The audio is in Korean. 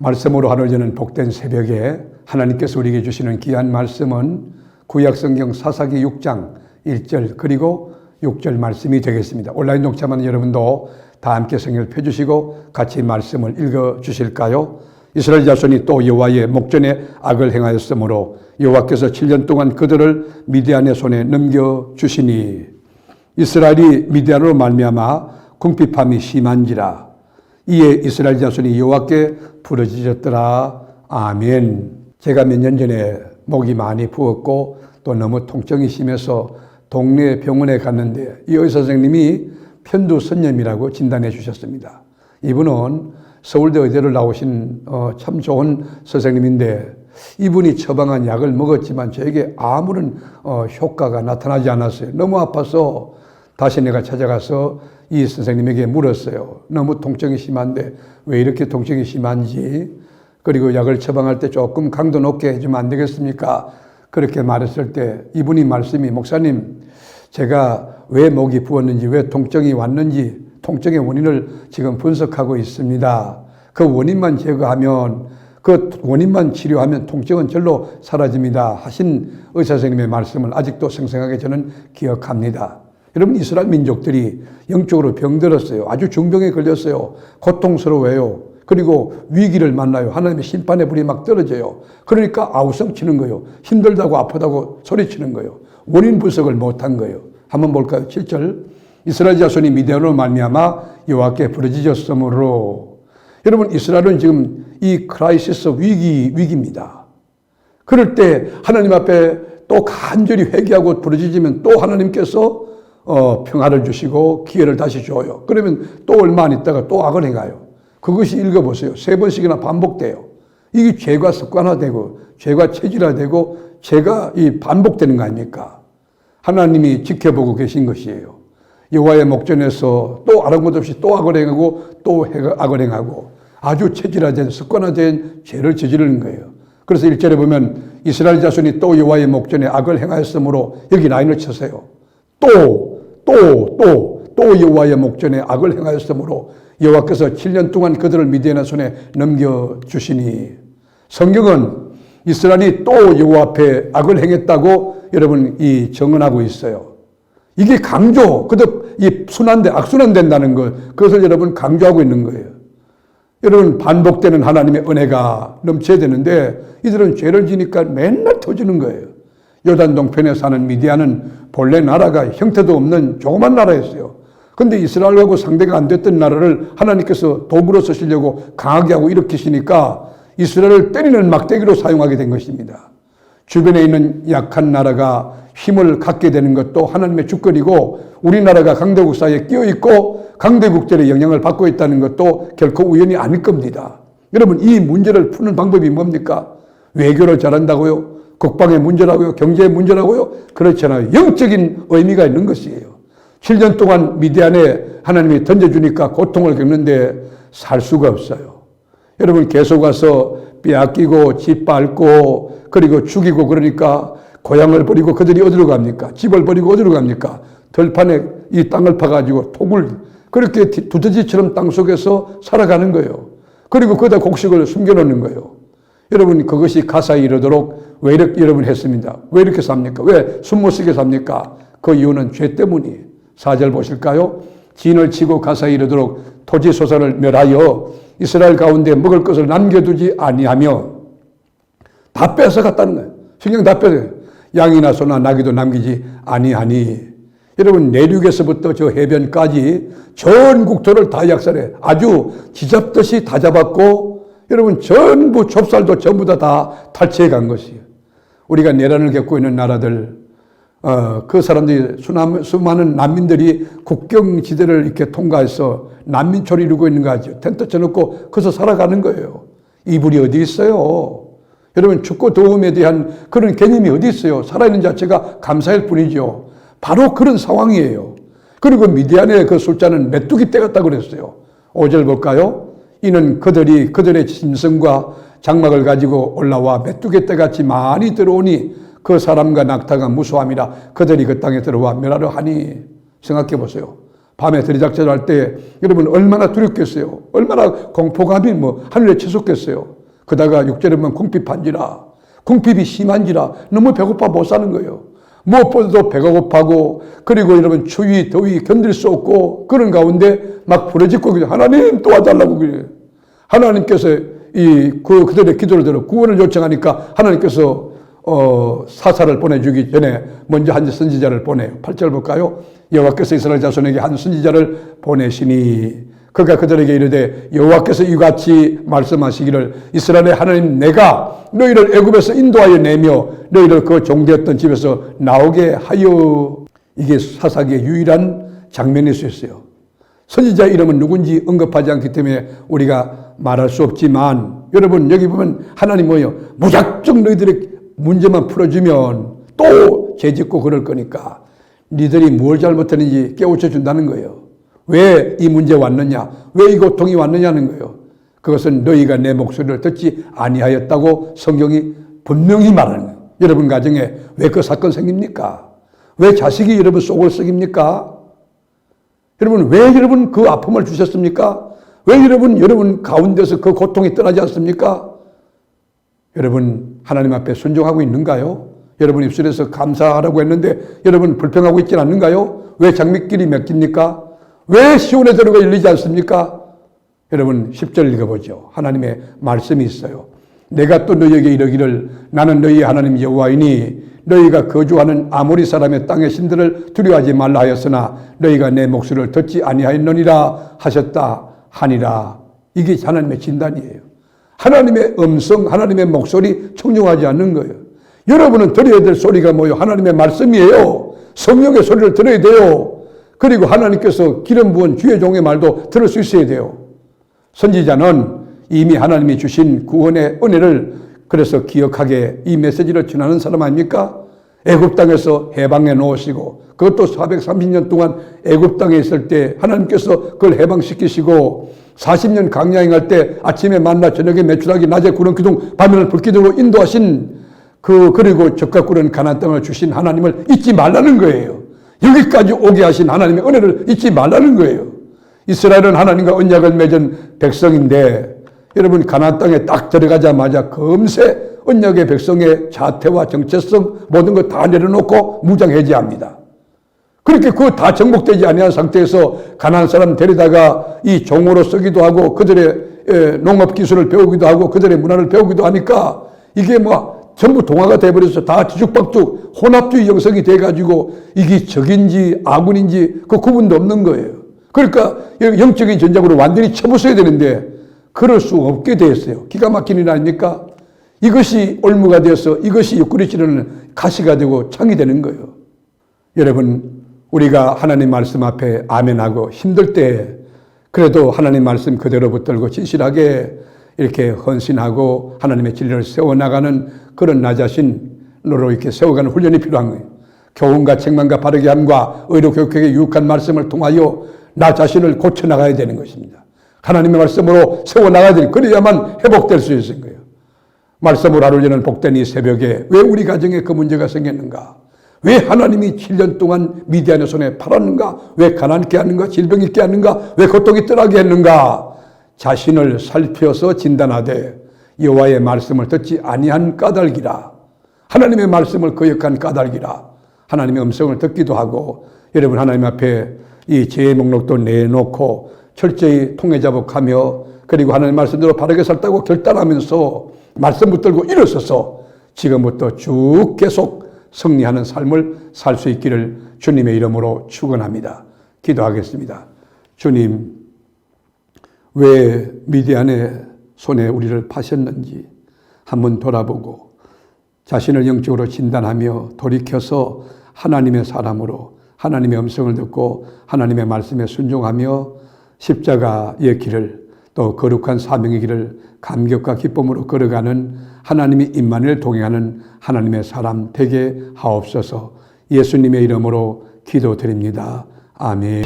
말씀으로 하늘 여는 복된 새벽에 하나님께서 우리에게 주시는 귀한 말씀은 구약성경 사사기 6장 1절 그리고 6절 말씀이 되겠습니다. 온라인 독자만 여러분도 다 함께 성경을 펴주시고 같이 말씀을 읽어주실까요? 이스라엘 자손이 또 여호와의 목전에 악을 행하였으므로 여호와께서 7년 동안 그들을 미디안의 손에 넘겨주시니 이스라엘이 미디안으로 말미암아 궁핍함이 심한지라. 이에 이스라엘 자손이 여호와께 부르짖었더라. 아멘. 제가 몇 년 전에 목이 많이 부었고 또 너무 통증이 심해서 동네 병원에 갔는데 이 의사 선생님이 편두선염이라고 진단해 주셨습니다. 이분은 서울대 의대를 나오신 참 좋은 선생님인데 이분이 처방한 약을 먹었지만 저에게 아무런 효과가 나타나지 않았어요. 너무 아파서 다시 내가 찾아가서 이 선생님에게 물었어요. 너무 통증이 심한데 왜 이렇게 통증이 심한지, 그리고 약을 처방할 때 조금 강도 높게 해주면 안 되겠습니까? 그렇게 말했을 때 이분이 말씀이, 목사님, 제가 왜 목이 부었는지, 왜 통증이 왔는지 통증의 원인을 지금 분석하고 있습니다. 그 원인만 제거하면, 그 원인만 치료하면 통증은 절로 사라집니다 하신 의사 선생님의 말씀을 아직도 생생하게 저는 기억합니다. 여러분, 이스라엘 민족들이 영적으로 병들었어요. 아주 중병에 걸렸어요. 고통스러워요. 그리고 위기를 만나요. 하나님의 심판의 불이 막 떨어져요. 그러니까 아우성 치는 거예요. 힘들다고 아프다고 소리치는 거예요. 원인 분석을 못한 거예요. 한번 볼까요? 7절. 이스라엘 자손이 미디안으로 말미암아 여호와께 부르짖었으므로. 여러분, 이스라엘은 지금 이 크라이시스 위기입니다. 그럴 때 하나님 앞에 또 간절히 회개하고 부르짖으면 또 하나님께서 평화를 주시고 기회를 다시 줘요. 그러면 또 얼마 안 있다가 또 악을 행해요. 그것이 읽어보세요. 3번씩이나 반복돼요. 이게 죄가 습관화되고 죄가 체질화되고 죄가 반복되는 거 아닙니까? 하나님이 지켜보고 계신 것이에요. 여호와의 목전에서 또 아랑곳 없이 또 악을 행하고 또 악을 행하고 아주 체질화된 습관화된 죄를 저지르는 거예요. 그래서 1절에 보면 이스라엘 자손이 또 여호와의 목전에 악을 행하였으므로, 여기 라인을 쳐세요. 또 여호와의 목전에 악을 행하였으므로 여호와께서 7년 동안 그들을 미디안의 손에 넘겨주시니. 성경은 이스라엘이 또 여호와 앞에 악을 행했다고 여러분 정언하고 있어요. 이게 강조, 이 악순환된다는 것, 그것을 여러분 강조하고 있는 거예요. 여러분, 반복되는 하나님의 은혜가 넘쳐야 되는데 이들은 죄를 지니까 맨날 터지는 거예요. 요단 동편에 사는 미디안은 본래 나라가 형태도 없는 조그만 나라였어요. 그런데 이스라엘하고 상대가 안 됐던 나라를 하나님께서 도구로 쓰시려고 강하게 하고 일으키시니까 이스라엘을 때리는 막대기로 사용하게 된 것입니다. 주변에 있는 약한 나라가 힘을 갖게 되는 것도 하나님의 주권이고, 우리나라가 강대국 사이에 끼어있고 강대국들의 영향을 받고 있다는 것도 결코 우연이 아닐 겁니다. 여러분, 이 문제를 푸는 방법이 뭡니까? 외교를 잘한다고요? 국방의 문제라고요? 경제의 문제라고요? 그렇잖아요. 영적인 의미가 있는 것이에요. 7년 동안 미디안에 하나님이 던져주니까 고통을 겪는데 살 수가 없어요. 여러분, 계속 와서 빼앗기고 짓밟고 그리고 죽이고 그러니까 고향을 버리고 그들이 어디로 갑니까? 집을 버리고 어디로 갑니까? 들판에 이 땅을 파가지고 톡을 그렇게 두더지처럼 땅 속에서 살아가는 거예요. 그리고 거기다 곡식을 숨겨놓는 거예요. 여러분, 그것이 가사에 이르도록 왜 이렇게 여러분 했습니다. 왜 이렇게 삽니까? 왜 숨 못 쉬게 삽니까? 그 이유는 죄 때문이에요. 4절 보실까요? 진을 치고 가사에 이르도록 토지 소산을 멸하여 이스라엘 가운데 먹을 것을 남겨두지 아니하며, 다 뺏어갔다는 거예요. 성경 다 뺏어요. 양이나 소나 나귀도 남기지 아니하니. 여러분, 내륙에서부터 저 해변까지 전 국토를 다 약살해 아주 쥐잡듯이 다 잡았고, 여러분, 전부 좁쌀도 전부 다 탈취해 간 것이에요. 우리가 내란을 겪고 있는 나라들, 그 사람들이 수많은 난민들이 국경지대를 이렇게 통과해서 난민촌을 이루고 있는 거 아죠. 텐트 쳐놓고 거기서 살아가는 거예요. 이불이 어디 있어요? 여러분, 춥고 더움에 대한 그런 개념이 어디 있어요? 살아있는 자체가 감사할 뿐이죠. 바로 그런 상황이에요. 그리고 미디안의 그 숫자는 메뚜기 떼 같다고 그랬어요. 5절 볼까요? 이는 그들의 짐승과 장막을 가지고 올라와 메뚜기 떼같이 많이 들어오니 그 사람과 낙타가 무수함이라 그들이 그 땅에 들어와 멸하려 하니. 생각해 보세요. 밤에 들이닥쳐서 할 때 여러분 얼마나 두렵겠어요. 얼마나 공포감이 하늘에 치솟겠어요. 그다가 6절에 보면 궁핍한지라, 궁핍이 심한지라, 너무 배고파 못 사는 거예요. 무엇보다도 배가 고파고, 그리고 여러분 추위 더위 견딜 수 없고, 그런 가운데 막 부르짖고 하나님 도와달라고 그래요. 하나님께서 그들의 기도를 들어 구원을 요청하니까 하나님께서 사사를 보내주기 전에 먼저 한 선지자를 보내요. 8절 볼까요? 여호와께서 이스라엘 자손에게 한 선지자를 보내시니 그가 그들에게 이르되 여호와께서 이같이 말씀하시기를 이스라엘의 하나님 내가 너희를 애굽에서 인도하여 내며 너희를 그 종되었던 집에서 나오게 하여. 이게 사사기의 유일한 장면일 수 있어요. 선지자 이름은 누군지 언급하지 않기 때문에 우리가 말할 수 없지만, 여러분 여기 보면 하나님 뭐예요? 무작정 너희들의 문제만 풀어주면 또 죄짓고 그럴 거니까 니들이 뭘 잘못했는지 깨우쳐 준다는 거예요. 왜 이 문제 왔느냐, 왜 이 고통이 왔느냐는 거예요. 그것은 너희가 내 목소리를 듣지 아니하였다고 성경이 분명히 말하는 거예요. 여러분 가정에 왜 그 사건 생깁니까? 왜 자식이 여러분 속을 썩입니까? 여러분 왜 여러분 그 아픔을 주셨습니까? 왜 여러분 가운데서 그 고통이 떠나지 않습니까? 여러분 하나님 앞에 순종하고 있는가요? 여러분 입술에서 감사하라고 했는데 여러분 불평하고 있지 않는가요? 왜 장밋길이 맺깁니까? 왜 시온의 도로가 열리지 않습니까? 여러분 10절 읽어보죠. 하나님의 말씀이 있어요. 내가 또 너희에게 이르기를 나는 너희의 하나님 여호와이니 너희가 거주하는 아모리 사람의 땅의 신들을 두려워하지 말라 하였으나 너희가 내 목소리를 듣지 아니하였느니라 하셨다 하니라. 이게 하나님의 진단이에요. 하나님의 음성, 하나님의 목소리 청중하지 않는 거예요. 여러분은 들어야 될 소리가 뭐예요? 하나님의 말씀이에요. 성령의 소리를 들어야 돼요. 그리고 하나님께서 기름 부은 주의 종의 말도 들을 수 있어야 돼요. 선지자는 이미 하나님이 주신 구원의 은혜를 그래서 기억하게 이 메시지를 전하는 사람 아닙니까? 애굽 땅에서 해방해 놓으시고 그것도 430년 동안 애굽 땅에 있을 때 하나님께서 그걸 해방시키시고 40년 강야행할 때 아침에 만나 저녁에 메추라기 낮에 구름 기둥 밤에는 불기둥으로 인도하신 그리고 적과 꿀은 가나안 땅을 주신 하나님을 잊지 말라는 거예요. 여기까지 오게 하신 하나님의 은혜를 잊지 말라는 거예요. 이스라엘은 하나님과 언약을 맺은 백성인데 여러분 가나안 땅에 딱 들어가자마자 금세 언약의 백성의 자태와 정체성 모든 것 다 내려놓고 무장해제합니다. 그렇게 그거 다 정복되지 아니한 상태에서 가나안 사람 데려다가 이 종으로 쓰기도 하고 그들의 농업 기술을 배우기도 하고 그들의 문화를 배우기도 하니까 이게 전부 동화가 돼버려서 다 뒤죽박죽 혼합주의 영성이 돼가지고 이게 적인지 아군인지 그 구분도 없는 거예요. 그러니까 영적인 전장으로 완전히 쳐부숴야 되는데 그럴 수 없게 되었어요. 기가 막힌 일 아닙니까? 이것이 올무가 되어서 이것이 옆구리 찌르는 가시가 되고 창이 되는 거예요. 여러분 우리가 하나님 말씀 앞에 아멘하고 힘들 때 그래도 하나님 말씀 그대로 붙들고 진실하게 이렇게 헌신하고 하나님의 진리를 세워나가는 그런 나 자신으로 이렇게 세워가는 훈련이 필요한 거예요. 교훈과 책망과 바르게 함과 의로 교육하게 유익한 말씀을 통하여 나 자신을 고쳐나가야 되는 것입니다. 하나님의 말씀으로 세워나가야 되는, 그래야만 회복될 수 있는 거예요. 말씀으로 하루 전는 복된 이 새벽에 왜 우리 가정에 그 문제가 생겼는가? 왜 하나님이 7년 동안 미디안의 손에 팔았는가? 왜 가난케 하는가? 질병 있게 하는가? 왜 고통이 떠나게 했는가? 자신을 살펴서 진단하되 여호와의 말씀을 듣지 아니한 까닭이라. 하나님의 말씀을 거역한 까닭이라. 하나님의 음성을 듣기도 하고 여러분 하나님 앞에 이 죄의 목록도 내놓고 철저히 통회자복하며 그리고 하나님의 말씀대로 바르게 살다고 결단하면서 말씀 붙들고 일어서서 지금부터 쭉 계속 승리하는 삶을 살 수 있기를 주님의 이름으로 축원합니다. 기도하겠습니다. 주님, 왜 미디안의 손에 우리를 파셨는지 한번 돌아보고 자신을 영적으로 진단하며 돌이켜서 하나님의 사람으로 하나님의 음성을 듣고 하나님의 말씀에 순종하며 십자가의 길을 또 거룩한 사명의 길을 감격과 기쁨으로 걸어가는 하나님의 임마누엘 동행하는 하나님의 사람 되게 하옵소서. 예수님의 이름으로 기도드립니다. 아멘.